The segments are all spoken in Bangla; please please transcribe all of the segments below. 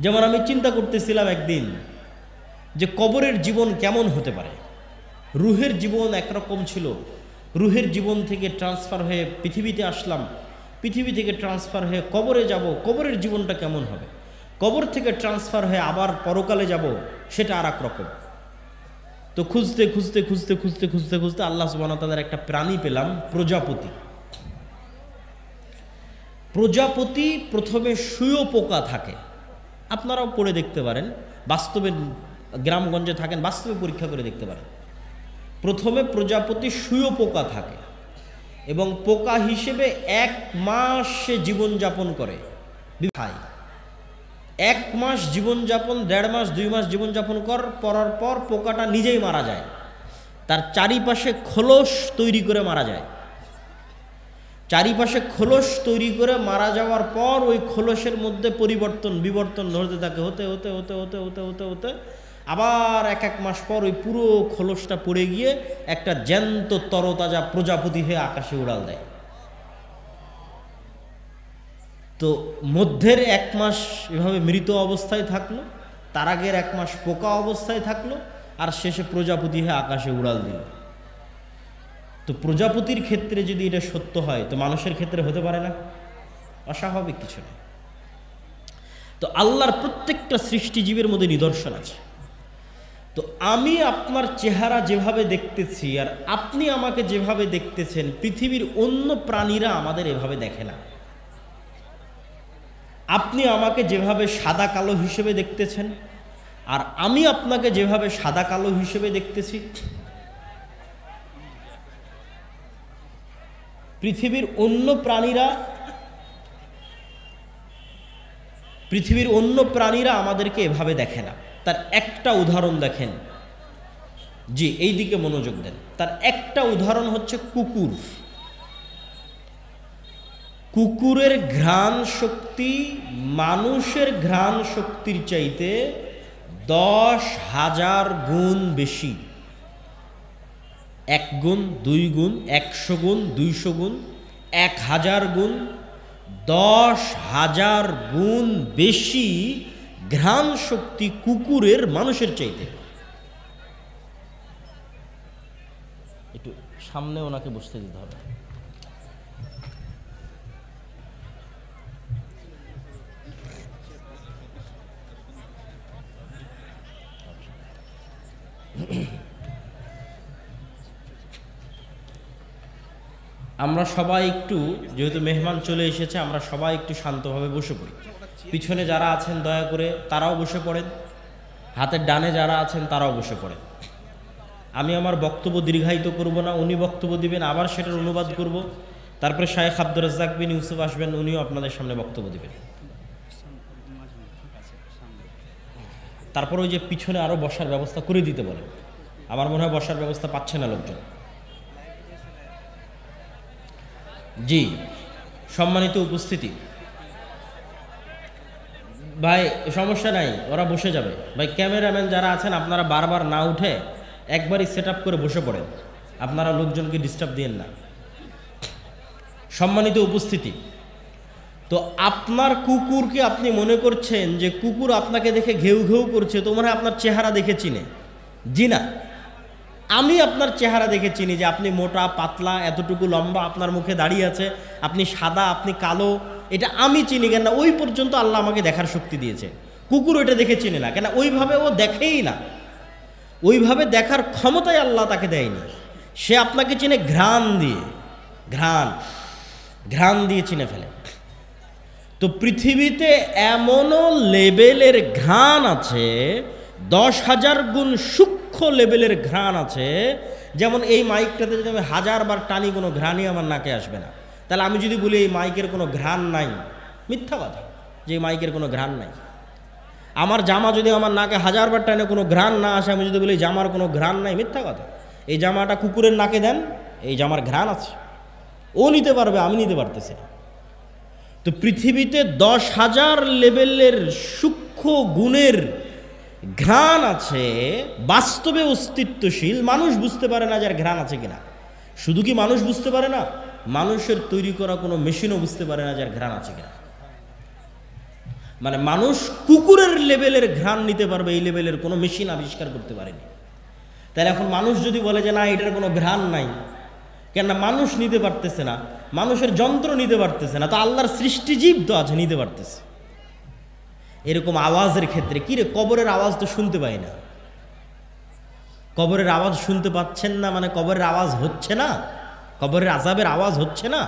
যেমন আমি চিন্তা করতেছিলাম একদিন যে কবরের জীবন কেমন হতে পারে। রুহের জীবন একরকম ছিল, রুহের জীবন থেকে ট্রান্সফার হয়ে পৃথিবীতে আসলাম, পৃথিবী থেকে ট্রান্সফার হয়ে কবরে যাব, কবরের জীবনটা কেমন হবে। কবর থেকে ট্রান্সফার হয়ে আবার পরকালে যাব, সেটা আর এক রকম। তো খুঁজতে খুঁজতে খুঁজতে খুঁজতে খুঁজতে খুঁজতে আল্লাহ সুবহানাহু ওয়া তাআলার একটা প্রাণী পেলাম, প্রজাপতি। প্রজাপতি প্রথমে শুঁয়োপোকা থাকে, আপনারাও পড়ে দেখতে পারেন, বাস্তবে গ্রামগঞ্জে থাকেন, বাস্তবে পরীক্ষা করে দেখতে পারেন। প্রথমে প্রজাপতি শুঁয়োপোকা থাকে এবং পোকা হিসেবে 1 মাস সে জীবনযাপন করে, খায়। 1 মাস জীবনযাপন, 1.5 মাস 2 মাস জীবনযাপন করার পর পোকাটা নিজেই মারা যায়। তার চারিপাশে খোলস তৈরি করে মারা যায়। চারিপাশে খোলস তৈরি করে মারা যাওয়ার পর ওই খোলসের মধ্যে পরিবর্তন বিবর্তন হতে থাকে, হতে হতে হতে হতে হতে হতে হতে আবার 1 মাস পর ওই পুরো খোলসটা পড়ে গিয়ে একটা জ্যান্ত তরতাজা প্রজাপতি হয়ে আকাশে উড়াল দেয়। তো মধ্যের 1 মাস এভাবে মৃত অবস্থায় থাকলো, তার আগের 1 মাস পোকা অবস্থায় থাকলো, আর শেষে প্রজাপতি হয়ে আকাশে উড়াল দিল। তো প্রজাপতির ক্ষেত্রে যদি এটা সত্য হয়, তো মানুষের ক্ষেত্রে হতে পারে না? অস্বাভাবিক কিছু নেই। তো আল্লাহর প্রত্যেকটা সৃষ্টিজীবের মধ্যে নিদর্শন আছে। তো আমি আপনার চেহারা যেভাবে দেখতেছি আর আপনি আমাকে যেভাবে দেখতেছেন, পৃথিবীর অন্য প্রাণীরা আমাদের এভাবে দেখে না। আপনি আমাকে যেভাবে সাদা কালো হিসেবে দেখতেছেন আর আমি আপনাকে যেভাবে সাদা কালো হিসেবে দেখতেছি, পৃথিবীর অন্য প্রাণীরা আমাদেরকে এভাবে দেখে না। তার একটা উদাহরণ দেখেন, জি এই দিকে মনোযোগ দেন। তার একটা উদাহরণ হচ্ছে কুকুর। কুকুরের ঘ্রাণ শক্তি মানুষের ঘ্রাণ শক্তির চাইতে 10,000 গুণ বেশি। 1 গুণ, 2 গুণ, 100 গুণ, 200 গুণ, 1000 গুণ, 10,000 গুণ বেশি ঘ্রাণ শক্তি কুকুরের মানুষের চাইতে। একটু সামনে ওনাকে বসতে দিতে হবে। আমরা সবাই একটু, যেহেতু মেহমান চলে এসেছে, আমরা সবাই একটু শান্তভাবে বসে পড়ি। পিছনে যারা আছেন দয়া করে তারাও বসে পড়েন, হাতের ডানে যারা আছেন তারাও বসে পড়েন। আমি আমার বক্তব্য দীর্ঘায়িত করব না, উনি বক্তব্য দিবেন, আবার সেটার অনুবাদ করব, তারপরে শায়েখ আব্দুর রাজ্জাক বিন ইউসুফ আসবেন, উনিও আপনাদের সামনে বক্তব্য দিবেন। তারপর ওই যে পিছনে আরও বসার ব্যবস্থা করে দিতে বলেন, আমার মনে হয় বসার ব্যবস্থা পাচ্ছে না লোকজন। জি, সম্মানিত উপস্থিতি, ভাই সমস্যা নাই, ওরা বসে যাবে। ভাই ক্যামেরাম্যান যারা আছেন আপনারা বারবার না উঠে একবারই সেট আপ করে বসে পড়েন, আপনারা লোকজনকে ডিস্টার্ব দিয়েন না। সম্মানিত উপস্থিতি, তো আপনার কুকুরকে আপনি মনে করছেন যে কুকুর আপনাকে দেখে ঘেউ ঘেউ করছে, তো মনে হয় আপনার চেহারা দেখে চিনে। জি না, আমি আপনার চেহারা দেখে চিনি যে আপনি মোটা পাতলা, এতটুকু লম্বা, আপনার মুখে দাঁড়িয়ে আছে, আপনি সাদা, আপনি কালো, এটা আমি চিনি। কেন ওই পর্যন্ত আল্লাহ আমাকে দেখার শক্তি দিয়েছে। কুকুর ওইটা দেখে চিনে না, কেন ওইভাবে ও দেখেই না, ওইভাবে দেখার ক্ষমতাই আল্লাহ তাকে দেয়নি। সে আপনাকে চিনে ঘ্রাণ দিয়ে, ঘ্রাণ দিয়ে চিনে ফেলে। তো পৃথিবীতে এমনও লেভেলের ঘ্রাণ আছে, 10,000 গুণ সূক্ষ্ম লেভেলের ঘ্রাণ আছে। যেমন এই মাইকটাতে যদি আমি 1000 বার টানি, কোনো ঘ্রাণই আমার নাকে আসবে না। তাহলে আমি যদি বলি এই মাইকের কোনো ঘ্রাণ নাই, মিথ্যা কথা, যে এই মাইকের কোনো ঘ্রাণ নাই। আমার জামা যদি আমার নাকে 1000 বার টানে কোনো ঘ্রাণ না আসে, আমি যদি বলি জামার কোনো ঘ্রাণ নাই, মিথ্যা কথা। এই জামাটা কুকুরের নাকে দেন, এই জামার ঘ্রাণ আছে, ও নিতে পারবে, আমি নিতে পারতেছি না। তো পৃথিবীতে 10,000 লেভেলের সূক্ষ্ম গুণের ঘ্রাণ আছে, বাস্তবে অস্তিত্বশীল। মানুষ বুঝতে পারে না যার ঘ্রাণ আছে কিনা। শুধু কি মানুষ বুঝতে পারে না, মানুষের তৈরি করা কোনো মেশিনও বুঝতে পারে না যার ঘ্রাণ আছে কিনা। মানে মানুষ কুকুরের লেভেলের ঘ্রাণ নিতে পারবে এই লেভেলের কোনো মেশিন আবিষ্কার করতে পারেনি। তাহলে এখন মানুষ যদি বলে যে না এটার কোনো ঘ্রাণ নাই, কেননা মানুষ নিতে পারতেছে না, মানুষের যন্ত্র নিতে পারতেছে না, তো আল্লাহর সৃষ্টিজীব তো আছে নিতে পারতেছে। এরকম আওয়াজের ক্ষেত্রে কি রে, কবরের আওয়াজ তো শুনতে পাই না। কবরের আওয়াজ শুনতে পাচ্ছেন না মানে কবরের আওয়াজ হচ্ছে না, কবরের আযাবের আওয়াজ হচ্ছে না।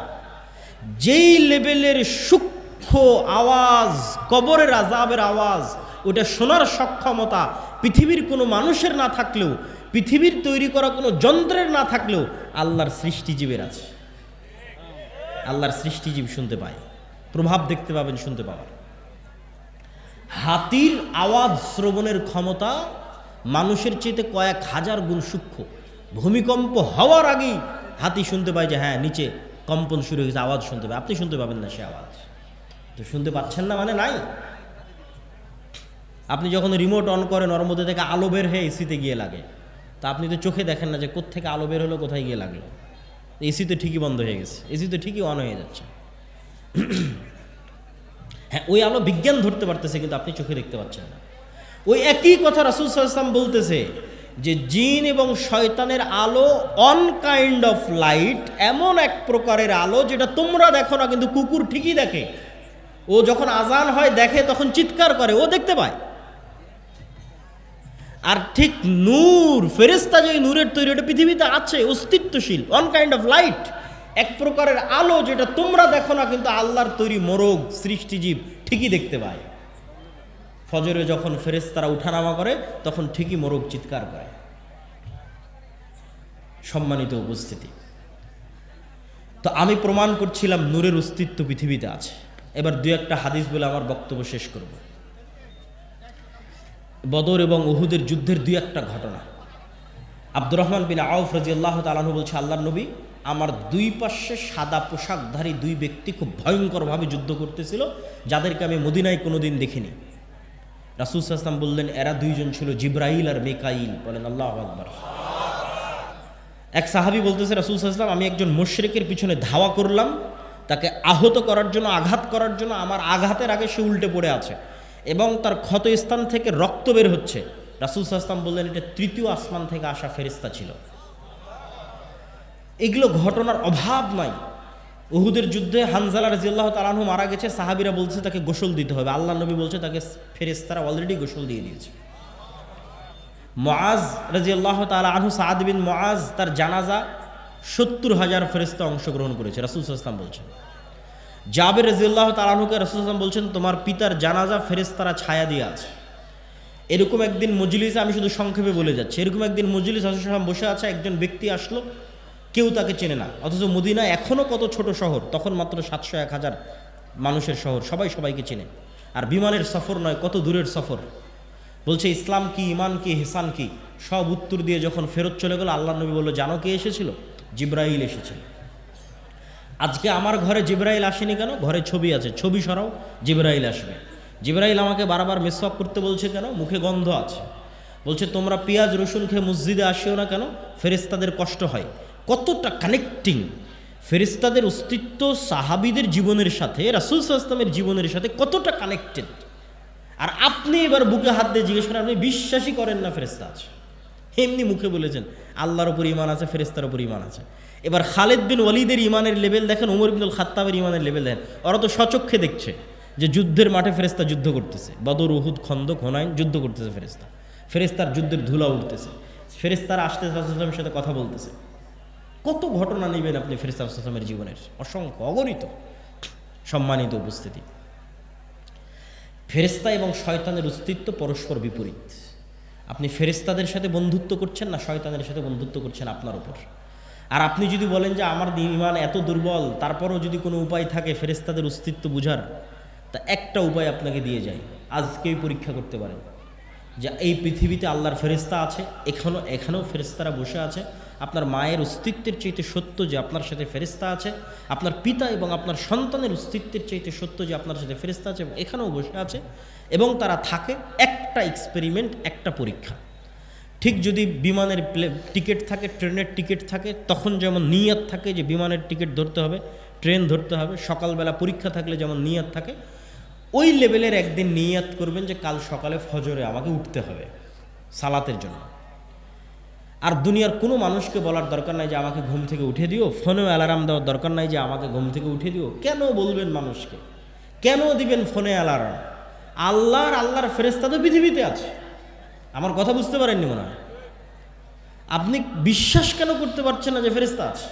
যেই লেভেলের সূক্ষ্ম আওয়াজ কবরের আযাবের আওয়াজ, ওটা শোনার সক্ষমতা পৃথিবীর কোনো মানুষের না থাকলেও, পৃথিবীর তৈরি করা কোনো যন্ত্রের না থাকলেও আল্লাহর সৃষ্টিজীবের আছে। আল্লাহর সৃষ্টিজীব শুনতে পায়, প্রভাব দেখতে পাবেন, শুনতে পাবেন। হাতির আওয়াজ শ্রবণের ক্ষমতা মানুষের চেয়ে কয়েক হাজার গুণ সূক্ষ্ম। ভূমিকম্প হওয়ার আগেই হাতি শুনতে পায় যে হ্যাঁ নিচে কম্পন শুরু হয়েছে, আওয়াজ শুনতে পায়। আপনি শুনতে পাবেন না সে আওয়াজ, তো শুনতে পাচ্ছেন না মানে নাই। আপনি যখন রিমোট অন করেন ওর মধ্যে থেকে আলো বের হয়ে এসিতে গিয়ে লাগে, তা আপনি তো চোখে দেখেন না যে কোত্থেকে আলো বের হলো, কোথায় গিয়ে লাগলো। এসি তো ঠিকই বন্ধ হয়ে গেছে, এসি তো ঠিকই অন হয়ে যাচ্ছে। হ্যাঁ, ওই আলো বিজ্ঞান ধরতে পারতেছে কিন্তু আপনি চোখে দেখতে পাচ্ছেন না। ওই একই কথা রাসূল সাল্লাল্লাহু আলাইহি ওয়াসাল্লাম বলতেছে যে জিন এবং শয়তানের আলো অন কাইন্ড অফ লাইট, এমন এক প্রকারের আলো যেটা তোমরা দেখো না কিন্তু কুকুর ঠিকই দেখে। ও যখন আজান হয় দেখে, তখন চিৎকার করে, ও দেখতে পায়। আর ঠিক নূর, ফেরেশতা যে নূরের তৈরি, এটা পৃথিবীতে আছে, অস্তিত্বশীল, অন কাইন্ড অফ লাইট, এক প্রকারের আলো যেটা তোমরা দেখো না কিন্তু আল্লাহর তৈরি মোরগ সৃষ্টিজীব ঠিকই দেখতে পায়। ফজরে যখন ফেরেশতারা উঠানামা করে তখন ঠিকই মোরগ চিৎকার করে। সম্মানিত উপস্থিতি, তো আমি প্রমাণ করছিলাম নূরের অস্তিত্ব পৃথিবীতে আছে। এবার দুই একটা হাদিস বলে আমার বক্তব্য শেষ করব। বদর এবং উহুদের যুদ্ধের দুই একটা ঘটনা। আব্দুর রহমান বিন আউফ রাদিয়াল্লাহু তাআলা আনহু বলছে, আল্লাহর নবী, আমার দুই পাশে সাদা পোশাকধারী দুই ব্যক্তি খুব ভয়ঙ্করভাবে যুদ্ধ করতেছিল, যাদেরকে আমি মদিনায় কোনোদিন দেখিনি। রাসূল সাল্লাল্লাহু আলাইহি ওয়াসাল্লাম বললেন, এরা দুইজন ছিল জিবরাইল আর মিকাইল। বলেন আল্লাহু আকবার। এক সাহাবী বলতেছে, রাসূল সাল্লাল্লাহু আলাইহি ওয়াসাল্লাম, আমি একজন মুশরিকের পিছনে ধাওয়া করলাম, তাকে আহত করার জন্য, আঘাত করার জন্য। আমার আঘাতের আগে সে উল্টে পড়ে আছে এবং তার ক্ষত স্থান থেকে রক্ত বের হচ্ছে। রাসূল সাল্লাল্লাহু আলাইহি ওয়াসাল্লাম বললেন, এটা তৃতীয় আসমান থেকে আসা ফেরেশতা ছিল। এগুলো ঘটনার অভাব নাই। উহুদের যুদ্ধে হানজালা রাদিয়াল্লাহু তাআলা আনহু মারা গেছে, সাহাবীরা বলছে তাকে গোসল দিতে হবে। আল্লাহর নবী বলছে তাকে ফেরেশতারা অলরেডি গোসল দিয়ে দিয়েছে। মুআজ রাদিয়াল্লাহু তাআলা আনহু, সাদ বিন মুআজ, তার জানাজা ৭০,০০০ ফেরেশতা অংশগ্রহণ করেছে, রাসূল সাল্লাল্লাহু আলাইহি ওয়াসাল্লাম বলছেন। জাবের রাদিয়াল্লাহু তাআলা আনহুকে রাসূল সাল্লাল্লাহু আলাইহি ওয়াসাল্লাম বলছেন, তোমার পিতার জানাজা ফেরেশতারা ছায়া দিয়ে আছে। এরকম একদিন মজলিসে, আমি শুধু সংক্ষেপে বলে যাচ্ছি, এরকম একদিন মজলিস রাসূল সাল্লাল্লাহু আলাইহি ওয়াসাল্লাম বসে আছে, একজন ব্যক্তি আসলো, কেউ তাকে চেনে না, অথচ মদিনা এখনও কত ছোট শহর, তখন মাত্র ৭০০-১,০০০ মানুষের শহর, সবাই সবাইকে চেনে। আর বিমানের সফর নয়, কত দূরের সফর। বলছে ইসলাম কি, ইমান কি, ইহসান কি, সব উত্তর দিয়ে যখন ফেরত চলে গেল, আল্লাহর নবী বলল, জানো কে এসেছিল? জিবরাইল এসেছিল। আজকে আমার ঘরে জিবরাইল আসেনি কেন? ঘরে ছবি আছে, ছবি সরাও, জিবরাইল আসবে। জিবরাইল আমাকে বারবার মিসওয়াক করতে বলছে কেন? মুখে গন্ধ আছে। বলছে তোমরা পেঁয়াজ রসুন খেয়ে মসজিদে আসিও না কেন? ফেরেশতাদের কষ্ট হয়। কতটা কানেক্টিং! ফেরেশতাদের অস্তিত্ব সাহাবীদের জীবনের সাথে, রাসূল সাল্লাল্লাহু আলাইহি ওয়াসাল্লামের জীবনের সাথে কতটা কানেক্টেড। আর আপনি এবার বুকে হাত দিয়ে জিজ্ঞেস করেন, আপনি বিশ্বাসই করেন না ফেরেশতা আছে। এমনি মুখে বলেছেন আল্লাহর উপর ঈমান আছে, ফেরেশতার উপর ঈমান আছে। এবার খালিদ বিন ওয়ালিদের ঈমানের লেভেল দেখেন, ওমর ইবনুল খাত্তাবের ঈমানের লেভেল দেখেন। ওরা তো স্বচক্ষে দেখছে যে যুদ্ধের মাঠে ফেরেশতা যুদ্ধ করতেছে, বদর, উহুদ, খন্দক, হুনাইন যুদ্ধ করতেছে ফেরেশতা। ফেরেশতার যুদ্ধের ধুলা উঠতেছে, ফেরেশতারা আসতে রাসূল সাল্লাল্লাহু আলাইহি ওয়াসাল্লামের সাথে কথা বলতেছে। কত ঘটনা নেবেন আপনি ফেরেশতা সাল্লাল্লাহু আলাইহি ওয়াসাল্লামের জীবনের, অসংখ্য, অগণিত। সম্মানিত উপস্থিতি, ফেরেশতা এবং শয়তানের অস্তিত্ব পরস্পর বিপরীত। আপনি ফেরেশতাদের সাথে বন্ধুত্ব করছেন না শয়তানের সাথে বন্ধুত্ব করছেন, আপনার উপর। আর আপনি যদি বলেন যে আমার ঈমান এত দুর্বল, তারপরও যদি কোনো উপায় থাকে ফেরেশতাদের অস্তিত্ব বুঝার, তা একটা উপায় আপনাকে দিয়ে যায়। আজকেই পরীক্ষা করতে পারেন যে এই পৃথিবীতে আল্লাহর ফেরেশতা আছে, এখানেও ফেরেশতারা বসে আছে। আপনার মায়ের অস্তিত্বের চাইতে সত্য যে আপনার সাথে ফেরেশতা আছে, আপনার পিতা এবং আপনার সন্তানের অস্তিত্বের চাইতে সত্য যে আপনার সাথে ফেরেশতা আছে এবং এখানেও বসে আছে এবং তারা থাকে। একটা এক্সপেরিমেন্ট, একটা পরীক্ষা। ঠিক যদি বিমানের টিকিট থাকে, ট্রেনের টিকিট থাকে, তখন যেমন নিয়ত থাকে যে বিমানের টিকিট ধরতে হবে, ট্রেন ধরতে হবে, সকালবেলা পরীক্ষা থাকলে যেমন নিয়ত থাকে, ওই লেভেলের একদিন নিয়াত করবেন যে কাল সকালে ফজরে আমাকে উঠতে হবে সালাতের জন্য। আর দুনিয়ার কোনো মানুষকে বলার দরকার নাই যে আমাকে ঘুম থেকে উঠে দিও, ফোনেও অ্যালার্ম দেওয়ার দরকার নাই যে আমাকে ঘুম থেকে উঠে দিও। কেন বলবেন মানুষকে? কেন দিবেন ফোনে অ্যালার্ম? আল্লাহর ফেরেশতা তো পৃথিবীতে আছে। আমার কথা বুঝতে পারেননি মনে হয়। আপনি বিশ্বাস কেন করতে পারছেন না যে ফেরেশতা আছে?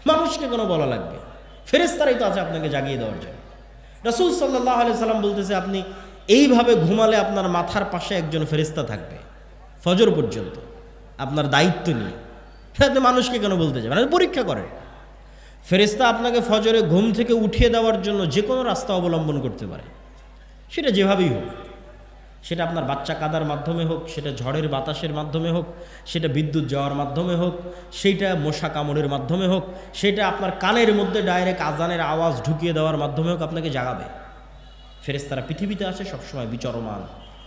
মানুষকে কেন বলা লাগবে? ফেরেশতারাই তো আছে আপনাকে জাগিয়ে দেওয়ার জন্য। রাসূল সাল্লাল্লাহু আলাইহি সাল্লাম বলতেছে আপনি এইভাবে ঘুমালে আপনার মাথার পাশে একজন ফেরেশতা থাকবে ফজর পর্যন্ত আপনার দায়িত্ব নিয়ে। আপনি মানুষকে কেন বলতে যাবেন? আপনি পরীক্ষা করেন। ফেরেশতা আপনাকে ফজরে ঘুম থেকে উঠিয়ে দেওয়ার জন্য যে কোনো রাস্তা অবলম্বন করতে পারে, সেটা যেভাবেই হোক। সেটা আপনার বাচ্চা কাদার মাধ্যমে হোক, সেটা ঝড়ের বাতাসের মাধ্যমে হোক, সেটা বিদ্যুৎ যাওয়ার মাধ্যমে হোক, সেইটা মশা কামড়ের মাধ্যমে হোক, সেটা আপনার কানের মধ্যে ডাইরেক্ট আজানের আওয়াজ ঢুকিয়ে দেওয়ার মাধ্যমে হোক, আপনাকে জাগাবে। ফেরেশতারা পৃথিবীতে আছে সবসময়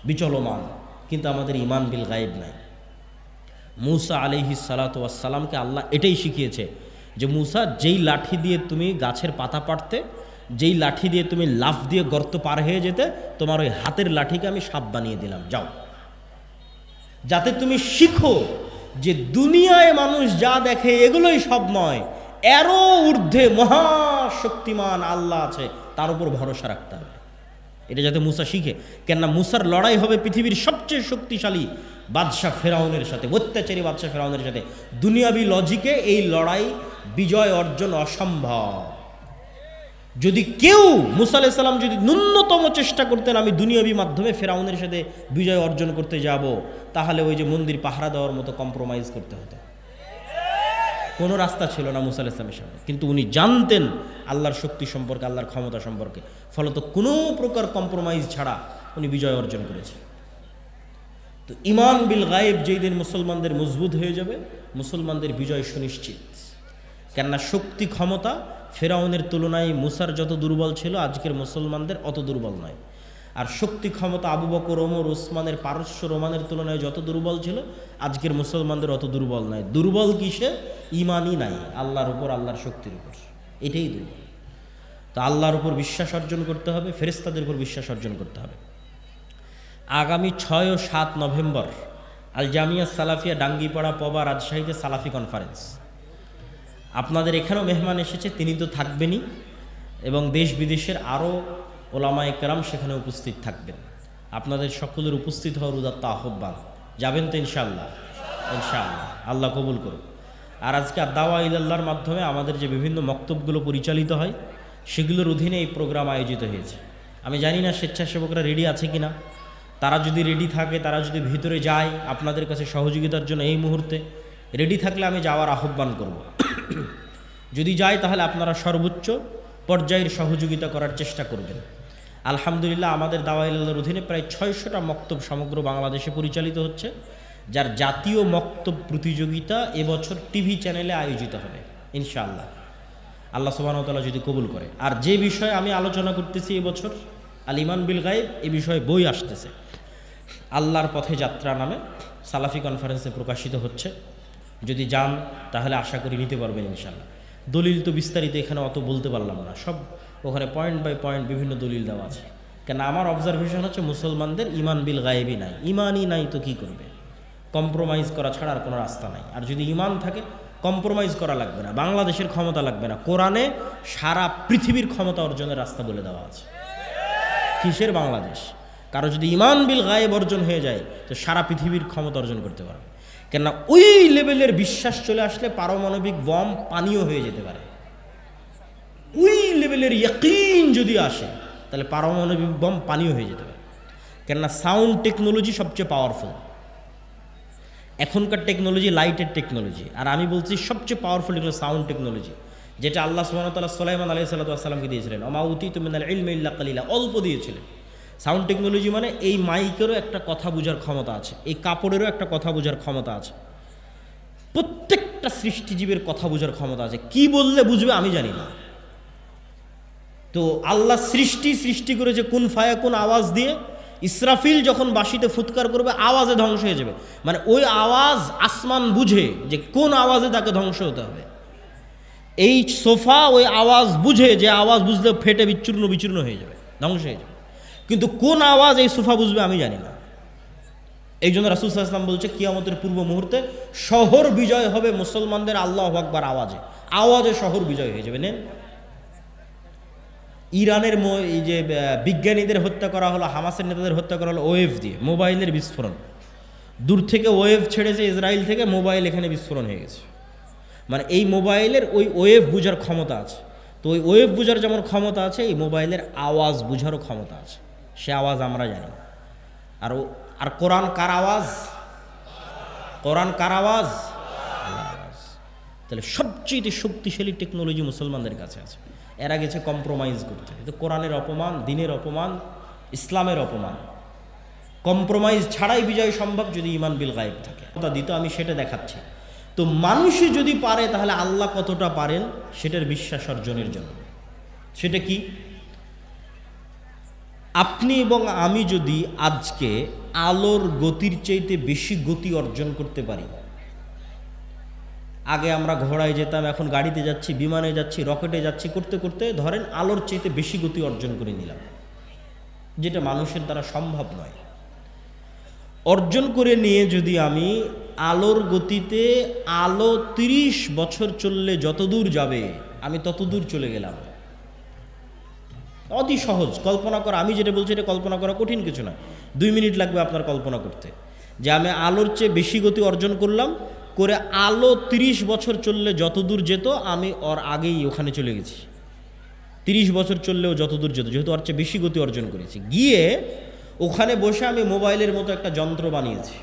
বিচলমান, কিন্তু আমাদের ঈমান বিল গায়েব নাই। মূসা আলাইহিস সালাতু ওয়াস সালামকে আল্লাহ এটাই শিখিয়েছে যে মূসা, যেই লাঠি দিয়ে তুমি গাছের পাতা পাড়তে, যেই লাঠি দিয়ে তুমি লাফ দিয়ে গর্ত পার হয়ে যেতে, তোমার ওই হাতের লাঠিকে আমি সাপ বানিয়ে দিলাম, যাও। যাতে তুমি শিখো যে দুনিয়ায় মানুষ যা দেখে এগুলোই সব নয়, এরও ঊর্ধ্বে মহাশক্তিমান আল্লাহ আছে, তার উপর ভরসা রাখতে হবে। এটা যাতে মূসা শিখে। কেননা মূসার লড়াই হবে পৃথিবীর সবচেয়ে শক্তিশালী বাদশাহ ফেরাউনের সাথে, অত্যাচারী বাদশাহ ফেরাউনের সাথে। দুনিয়াবি লজিকে এই লড়াই বিজয় অর্জন অসম্ভব। যদি কেউ মূসা আলাইহিস সালাম যদি ন্যূনতম চেষ্টা করতেন আমি দুনিয়াবি মাধ্যমে ফেরাউনের সাথে বিজয় অর্জন করতে যাব, তাহলে ওই যে মন্দির পাহারা দেওয়ার মতো কম্প্রোমাইজ করতে হতো। কোনো রাস্তা ছিল না মূসা আলাইহিস সালামের সামনে। কিন্তু উনি জানতেন আল্লাহর শক্তি সম্পর্কে, আল্লাহর ক্ষমতা সম্পর্কে, ফলত কোনো প্রকার কম্প্রোমাইজ ছাড়া উনি বিজয় অর্জন করেছেন। তো ঈমান বিল গায়েব যেই দিন মুসলমানদের মজবুত হয়ে যাবে, মুসলমানদের বিজয় সুনিশ্চিত। কেননা শক্তি ক্ষমতা ফেরাউনের তুলনায় মূসার যত দুর্বল ছিল, আজকের মুসলমানদের অত দুর্বল নয়। আর শক্তি ক্ষমতা আবু বকর, ওমর, উসমানের, পারস্য রোমানের তুলনায় যত দুর্বল ছিল, আজকের মুসলমানদের অত দুর্বল নয়। দুর্বল কিসে? ঈমানই নাই আল্লাহর উপর, আল্লাহর শক্তির উপর, এটাই দুর্বল। তো আল্লাহর উপর বিশ্বাস অর্জন করতে হবে, ফেরেশতাদের উপর বিশ্বাস অর্জন করতে হবে। আগামী 6 ও 7 নভেম্বর আল জামিয়া সালাফিয়া ডাঙ্গিপাড়া পবা রাজশাহীতে সালাফি কনফারেন্স। আপনাদের এখানেও মেহমান এসেছে, তিনি তো থাকবেনই, এবং দেশ বিদেশের আরও ওলামায়ে কেরাম সেখানে উপস্থিত থাকবেন। আপনাদের সকলের উপস্থিত হওয়ার উদাত্ত আহ্বান। যাবেন তো ইনশাআল্লাহ? ইনশাআল্লাহ, আল্লাহ কবুল করুন। আর আজকে দাওয়া ইলাল্লাহর মাধ্যমে আমাদের যে বিভিন্ন মক্তবগুলো পরিচালিত হয়, সেগুলোর অধীনে এই প্রোগ্রাম আয়োজিত হয়েছে। আমি জানি না স্বেচ্ছাসেবকরা রেডি আছে কিনা। তারা যদি রেডি থাকে, তারা যদি ভিতরে যায় আপনাদের কাছে সহযোগিতার জন্য, এই মুহূর্তে রেডি থাকলে আমি যাওয়ার আহ্বান করব। যদি যায় তাহলে আপনারা সর্বোচ্চ পর্যায়ের সহযোগিতা করার চেষ্টা করবেন। আলহামদুলিল্লাহ, আমাদের দাওয়া ইলাল্লাহর অধীনে প্রায় 600টা মক্তব সমগ্র বাংলাদেশে পরিচালিত হচ্ছে, যার জাতীয় মক্তব প্রতিযোগিতা এবছর টিভি চ্যানেলে আয়োজিত হবে ইনশাআল্লাহ, আল্লাহ সুবহানাহু ওয়া তাআলা যদি কবুল করে। আর যে বিষয়ে আমি আলোচনা করতেছি এবছর, আল ঈমান বিল গায়ব, এই বিষয়ে বই আসতেছে, আল্লাহর পথে যাত্রা নামে, সালাফি কনফারেন্সে প্রকাশিত হচ্ছে। যদি যান তাহলে আশা করি নিতে পারবেন ইনশাআল্লাহ। দলিল তো বিস্তারিত এখানে অত বলতে পারলাম না, সব ওখানে পয়েন্ট বাই পয়েন্ট বিভিন্ন দলিল দেওয়া আছে। কেন আমার অবজারভেশন হচ্ছে মুসলমানদের ঈমান বিল গায়েবই নাই। ঈমানই নাই তো কি করবে? কম্প্রোমাইজ করা ছাড়া আর কোনো রাস্তা নাই। আর যদি ঈমান থাকে, কম্প্রোমাইজ করা লাগবে না, বাংলাদেশের ক্ষমতা লাগবে না, কোরআনে সারা পৃথিবীর ক্ষমতা অর্জনের রাস্তা বলে দেওয়া আছে। কিসের বাংলাদেশ? কারো যদি ঈমান বিল গায়েব অর্জন হয়ে যায় তো সারা পৃথিবীর ক্ষমতা অর্জন করতে পারবে। কেননা ওই লেভেলের বিশ্বাস চলে আসলে পারমাণবিক বম পানীয় হয়ে যেতে পারে। ওই লেভেলের ইয়াকিন যদি আসে তাহলে পারমাণবিক বম পানীয় হয়ে যেতে পারে। কেননা সাউন্ড টেকনোলজি সবচেয়ে পাওয়ারফুল। এখনকার টেকনোলজি লাইটের টেকনোলজি, আর আমি বলছি সবচেয়ে পাওয়ারফুল এগুলো সাউন্ড টেকনোলজি, যেটা আল্লাহ সুবহানাহু ওয়া তাআলা সুলাইমান আলাইহিস সালাতু ওয়াস সালামকে দিয়েছিলেন। ওমা উতীতু মিনাল ইলমি ইল্লা কালিলা, অল্প দিয়েছিলেন। সাউন্ড টেকনোলজি মানে এই মাইকেরও একটা কথা বোঝার ক্ষমতা আছে, এই কাপড়েরও একটা কথা বোঝার ক্ষমতা আছে, প্রত্যেকটা সৃষ্টিজীবের কথা বোঝার ক্ষমতা আছে। কি বললে বুঝবে আমি জানি না। তো আল্লাহ সৃষ্টি করেছে কুন ফায়াকুন আওয়াজ দিয়ে। ইসরাফিল যখন বাঁশিতে ফুৎকার করবে আওয়াজে ধ্বংস হয়ে যাবে, মানে ওই আওয়াজ আসমান বুঝে যে কোন আওয়াজে তাকে ধ্বংস হতে হবে। এই সোফা ওই আওয়াজ বুঝে যে আওয়াজ বুঝলে ফেটে বিচূর্ণ হয়ে যাবে, ধ্বংস হয়ে যাবে। কিন্তু কোন আওয়াজ এই সোফা বুঝবে আমি জানি না। এই জন্য রাসূল সাল্লাল্লাহু আলাইহি ওয়াসাল্লাম বলছে কিয়ামতের পূর্ব মুহূর্তে শহর বিজয় হবে মুসলমানদের আল্লাহু আকবার আওয়াজে, আওয়াজে শহর বিজয় হয়ে যাবে। নেন, ইরানের এই যে বিজ্ঞানীদের হত্যা করা হলো, হামাসের নেতাদের হত্যা করা হলো ওয়েভ দিয়ে, মোবাইলের বিস্ফোরণ। দূর থেকে ওয়েভ ছেড়েছে ইসরায়েল থেকে, মোবাইল এখানে বিস্ফোরণ হয়ে গেছে। মানে এই মোবাইলের ওই ওয়েভ বুঝার ক্ষমতা আছে। তো ওই ওয়েভ বুঝার যেমন ক্ষমতা আছে, এই মোবাইলের আওয়াজ বুঝারও ক্ষমতা আছে। সে আওয়াজ আমরা জানি। আর কোরআন কার আওয়াজ? কোরআন কার আওয়াজ? আওয়াজ। তাহলে সবচেয়ে শক্তিশালী টেকনোলজি মুসলমানদের কাছে আছে। এরা গেছে কম্প্রোমাইজ করতে। কিন্তু কোরআনের অপমান, দিনের অপমান, ইসলামের অপমান। কম্প্রোমাইজ ছাড়াই বিজয় সম্ভব যদি ঈমান বিল গায়েব থাকে। কথা দিত, আমি সেটা দেখাচ্ছি। তো মানুষই যদি পারে তাহলে আল্লাহ কতটা পারেন সেটার বিশ্বাস অর্জনের জন্য। সেটা কি? আপনি এবং আমি যদি আজকে আলোর গতির চাইতে বেশি গতি অর্জন করতে পারি। আগে আমরা ঘোড়ায় যেতাম, এখন গাড়িতে যাচ্ছি, বিমানে যাচ্ছি, রকেটে যাচ্ছি, করতে করতে ধরেন আলোর চাইতে বেশি গতি অর্জন করে নিলাম, যেটা মানুষের দ্বারা সম্ভব নয়। অর্জন করে নিয়ে যদি আমি আলোর গতিতে আলো 30 বছর চললে যত দূর যাবে আমি তত দূর চলে গেলাম। অতি সহজ কল্পনা করা। আমি যেটা বলছি এটা কল্পনা করা কঠিন কিছু না। 2 মিনিট লাগবে আপনার কল্পনা করতে, যে আমি আলোর চেয়ে বেশি গতি অর্জন করলাম, করে আলো 30 বছর চললে যত দূর যেত আমি ওর আগেই ওখানে চলে গেছি। 30 বছর চললেও যত দূর যেত, যেহেতু ওর চেয়ে বেশি গতি অর্জন করেছি। গিয়ে ওখানে বসে আমি মোবাইলের মতো একটা যন্ত্র বানিয়েছি।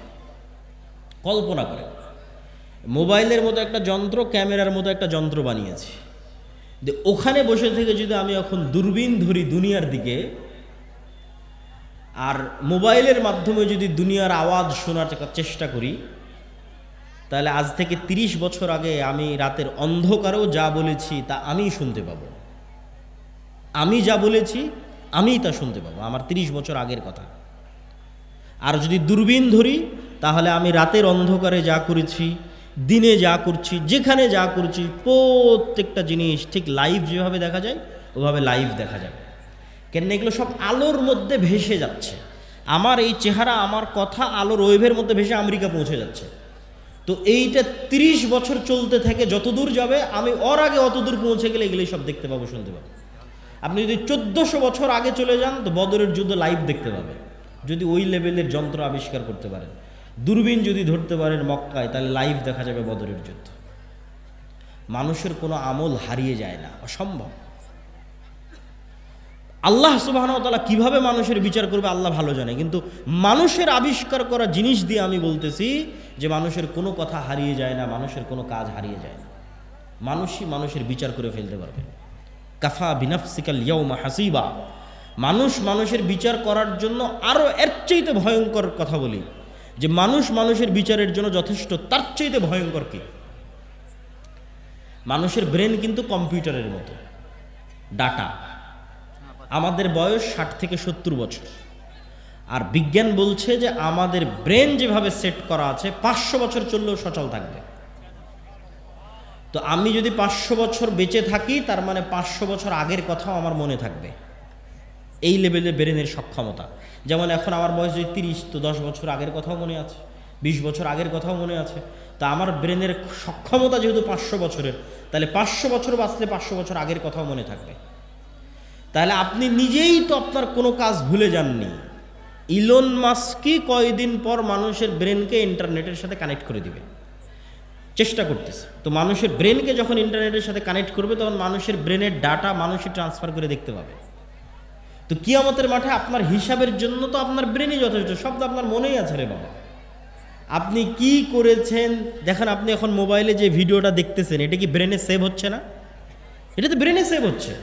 কল্পনা করে মোবাইলের মতো একটা যন্ত্র, ক্যামেরার মতো একটা যন্ত্র বানিয়েছি। ওখানে বসে থেকে যদি আমি এখন দূরবীন ধরি দুনিয়ার দিকে, আর মোবাইলের মাধ্যমে যদি দুনিয়ার আওয়াজ শোনার চেষ্টা করি, তাহলে আজ থেকে 30 বছর আগে আমি রাতের অন্ধকারেও যা বলেছি তা আমিই শুনতে পাবো। আমি যা বলেছি আমিই তা শুনতে পাবো, আমার 30 বছর আগের কথা। আর যদি দূরবীন ধরি তাহলে আমি রাতের অন্ধকারে যা করেছি, দিনে যা করছি, যেখানে যা করছি, প্রত্যেকটা জিনিস ঠিক লাইভ যেভাবে দেখা যায় ওভাবে লাইভ দেখা যাবে। কেন এগুলো সব আলোর মধ্যে ভেসে যাচ্ছে। আমার এই চেহারা, আমার কথা আলোর ওয়েভের মধ্যে ভেসে আমেরিকা পৌঁছে যাচ্ছে। তো এইটা 30 বছর চলতে থাকে, যত দূর যাবে আমি ওর আগে অত দূর পৌঁছে গেলে এগুলোই সব দেখতে পাবো, শুনতে পাবো। আপনি যদি 1400 বছর আগে চলে যান তো বদরের যুদ্ধ লাইভ দেখতে পাবেন, যদি ওই লেভেলের যন্ত্র আবিষ্কার করতে পারেন। দূরবীন যদি ধরতে পারেন মক্কায়, তাহলে লাইভ দেখা যাবে বদরের যুদ্ধ। মানুষের কোনো আমল হারিয়ে যায় না, অসম্ভব। আল্লাহ সুবহানাহু ওয়া তাআলা কিভাবে মানুষের বিচার করবে আল্লাহ ভালো জানে, কিন্তু মানুষের আবিষ্কার করা জিনিস দিয়ে আমি বলতেছি যে মানুষের কোনো কথা হারিয়ে যায় না, মানুষের কোনো কাজ হারিয়ে যায় না। মানুষই মানুষের বিচার করে ফেলতে পারবে। কাফা বিনাফসিকাল ইয়াউমা হাসিবা। মানুষ মানুষের বিচার করার জন্য আরও এর চাইতে ভয়ঙ্কর কথা বলি, যে মানুষ মানুষের বিচারের জন্য যথেষ্ট, তার চাইতে ভয়ঙ্কর কি? মানুষের ব্রেন কিন্তু কম্পিউটারের মতো, ডাটা। আমাদের বয়স 60 থেকে 70 বছর, আর বিজ্ঞান বলছে যে আমাদের ব্রেন যেভাবে সেট করা আছে 500 বছর চললেও সচল থাকবে। তো আমি যদি 500 বছর বেঁচে থাকি, তার মানে 500 বছর আগের কথাও আমার মনে থাকবে। এই লেভেলে ব্রেনের সক্ষমতা। যেমন এখন আমার বয়স যদি 30, তো 10 বছর আগের কথাও মনে আছে, 20 বছর আগের কথাও মনে আছে। তা আমার ব্রেনের সক্ষমতা যেহেতু 500 বছরের, তাহলে 500 বছর বাঁচলে 500 বছর আগের কথাও মনে থাকবে। তাহলে আপনি নিজেই তো আপনার কোনো কাজ ভুলে যাননি। ইলন মাস্কই কয়েকদিন পর মানুষের ব্রেনকে ইন্টারনেটের সাথে কানেক্ট করে দিবে, চেষ্টা করতেছে। তো মানুষের ব্রেনকে যখন ইন্টারনেটের সাথে কানেক্ট করবে, তখন মানুষের ব্রেনের ডাটা মানুষই ট্রান্সফার করে দেখতে পাবে। তো কিয়ামতের মাঠে আপনার হিসাবের জন্য তো আপনার ব্রেনই যথেষ্ট, সব তো আপনার মনেই আছে রে বাবা। আপনি কি করেছেন দেখেন। আপনি এখন মোবাইলে যে ভিডিওটা দেখতেছেন, এটা কি ব্রেনে সেভ হচ্ছে না? এটা তো ব্রেনে সেভ হচ্ছে।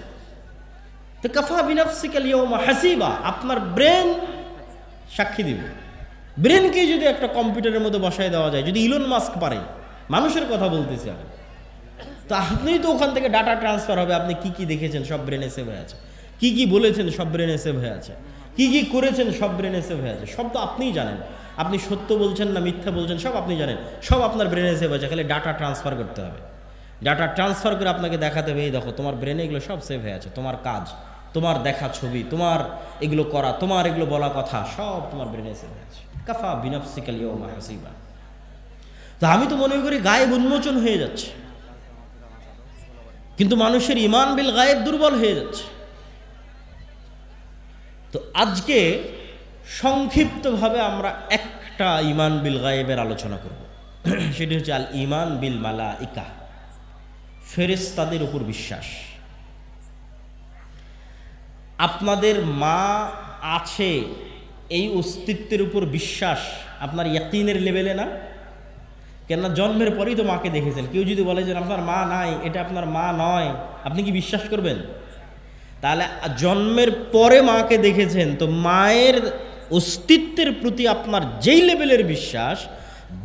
তো কাফা বিনাফসিকাল ইয়াউমা হাসিবা, আপনার ব্রেন সাক্ষী দিবে। ব্রেনকে যদি একটা কম্পিউটারের মধ্যে বসায় দেওয়া যায়, যদি ইলন মাস্ক পারে, মানুষের কথা বলতেছি আমি, তো আপনিই তো ওখান থেকে ডাটা ট্রান্সফার হবে। আপনি কি কি দেখেছেন সব ব্রেনে সেভ হয়ে আছে, কি কি বলেছেন সব ব্রেনে সেভ হয়ে আছে, কি কি করেছেন সব ব্রেনে সেভ হয়ে আছে। সব তো আপনিই জানেন। আপনি সত্য বলছেন না মিথ্যা বলছেন সব আপনি জানেন, সব আপনার ব্রেনে সেভ হয়েছে। খালি ডাটা ট্রান্সফার করতে হবে। ডাটা ট্রান্সফার করে আপনাকে দেখাতে হবে, এই দেখো তোমার ব্রেনে এগুলো সব সেভ হয়ে আছে, তোমার কাজ, তোমার দেখা ছবি, তোমার এগুলো করা, তোমার এগুলো বলা কথা সব তোমার ব্রেনে সেভ হয়েছে। কাফা বিনাফসিকা আল-ইয়াওমা হাসিবা। তো আমি তো মনে করি গায়েব উন্মোচন হয়ে যাচ্ছে, কিন্তু মানুষের ঈমান বিল গায়েব দুর্বল হয়ে যাচ্ছে। তো আজকে সংক্ষিপ্তভাবে আমরা একটা ঈমান বিল গায়েবের আলোচনা করব, সেটি হচ্ছে আল ঈমান বিল মালাইকা, ফেরেশতাদের উপর বিশ্বাস। আপনাদের মা আছে এই অস্তিত্বের উপর বিশ্বাস আপনার ইয়াকিনের লেভেলে না? কেননা জন্মের পরেই তো মাকে দেখেছেন। কেউ যদি বলে যে আপনার মা নাই, এটা আপনার মা নয়, আপনি কি বিশ্বাস করবেন? তাহলে জন্মের পরে মাকে দেখেছেন, তো মায়ের অস্তিত্বের প্রতি আপনার যেই লেভেলের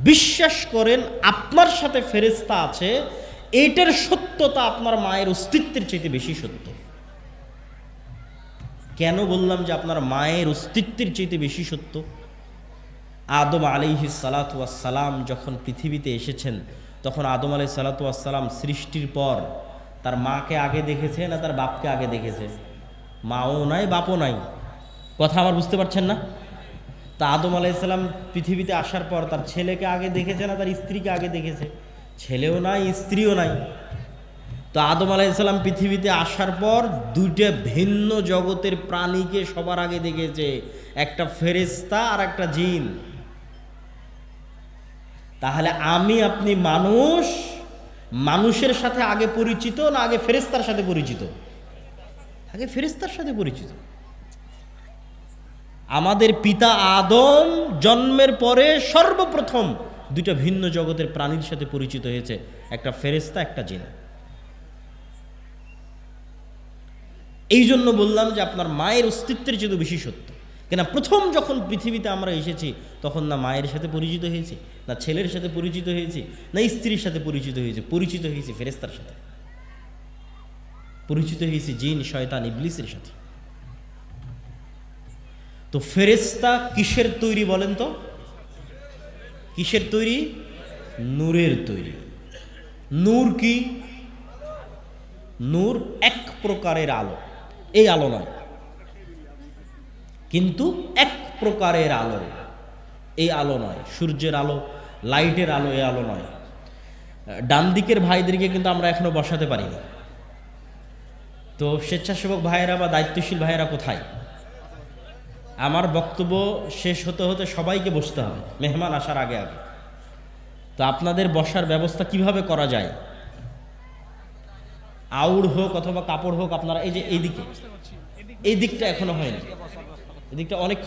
বিশ্বাস করেন আপনার সাথে ফেরেশতা আছে, এইটার সত্যতা আপনার মায়ের অস্তিত্বের চাইতে বেশি সত্য। কেন বললাম যে আপনার মায়ের অস্তিত্বের চাইতে বেশি সত্য? আদম আলাইহিস সালাতু ওয়াস সালাম যখন পৃথিবীতে এসেছেন, তখন আদম আলাইহিস সালাতু ওয়াস সালাম সৃষ্টির পর তার মাকে আগে দেখেছে না তার বাপকে আগে দেখেছে? মাও নাই বাপও নাই। কথা আমার বুঝতে পারছেন না? তা আদম আলাইহিস সালাম পৃথিবীতে আসার পর তার ছেলেকে আগে দেখেছে না তার স্ত্রীকে আগে দেখেছে? ছেলেও নাই, স্ত্রীও নাই। তো আদম আলাইহিস সালাম পৃথিবীতে আসার পর দুইটা ভিন্ন জগতের প্রাণীকে সবার আগে দেখেছে, একটা ফেরেশতা আর একটা জিন। তাহলে আমি আপনি মানুষের সাথে আগে পরিচিত না আগে ফেরেশতার সাথে পরিচিত? আগে ফেরেশতার সাথে পরিচিত। আমাদের পিতা আদম জন্মের পরে সর্বপ্রথম দুইটা ভিন্ন জগতের প্রাণীর সাথে পরিচিত হয়েছে, একটা ফেরেশতা একটা জিন। এই জন্য বললাম যে আপনার মায়ের অস্তিত্বের চেয়ে বেশি সত্য। কেন প্রথম যখন পৃথিবীতে আমরা এসেছি তখন না মায়ের সাথে পরিচিত হয়েছি, না ছেলের সাথে পরিচিত হয়েছি, না স্ত্রীর সাথে পরিচিত হয়েছি, পরিচিত হয়েছি ফেরেশতার সাথে, পরিচিত হয়েছি জিন শয়তান ইবলিসের সাথে। তো ফেরেশতা কিসের তৈরি বলেন তো? কিসের তৈরি? নূরের তৈরি। নূর কি? নূর এক প্রকারের আলো, এই আলো নয়, কিন্তু এক প্রকারের আলো, এই আলো নয়। সূর্যের আলো, লাইটের আলো, এই আলো নয়। ডান দিকের ভাইদেরকে কিন্তু আমরা এখনো বসাতে পারিনি। তো স্বেচ্ছাসেবক ভাইয়েরা বা দায়িত্বশীল ভাইয়েরা কোথায়? আমার বক্তব্য শেষ হতে হতে সবাইকে বসতে হবে মেহমান আসার আগে আগে। তো আপনাদের বসার ব্যবস্থা কিভাবে করা যায়? আউড় হোক অথবা কাপড় হোক, আপনারা এই যে এই দিকটা এখনো হয়নি, এদিকটা অনেক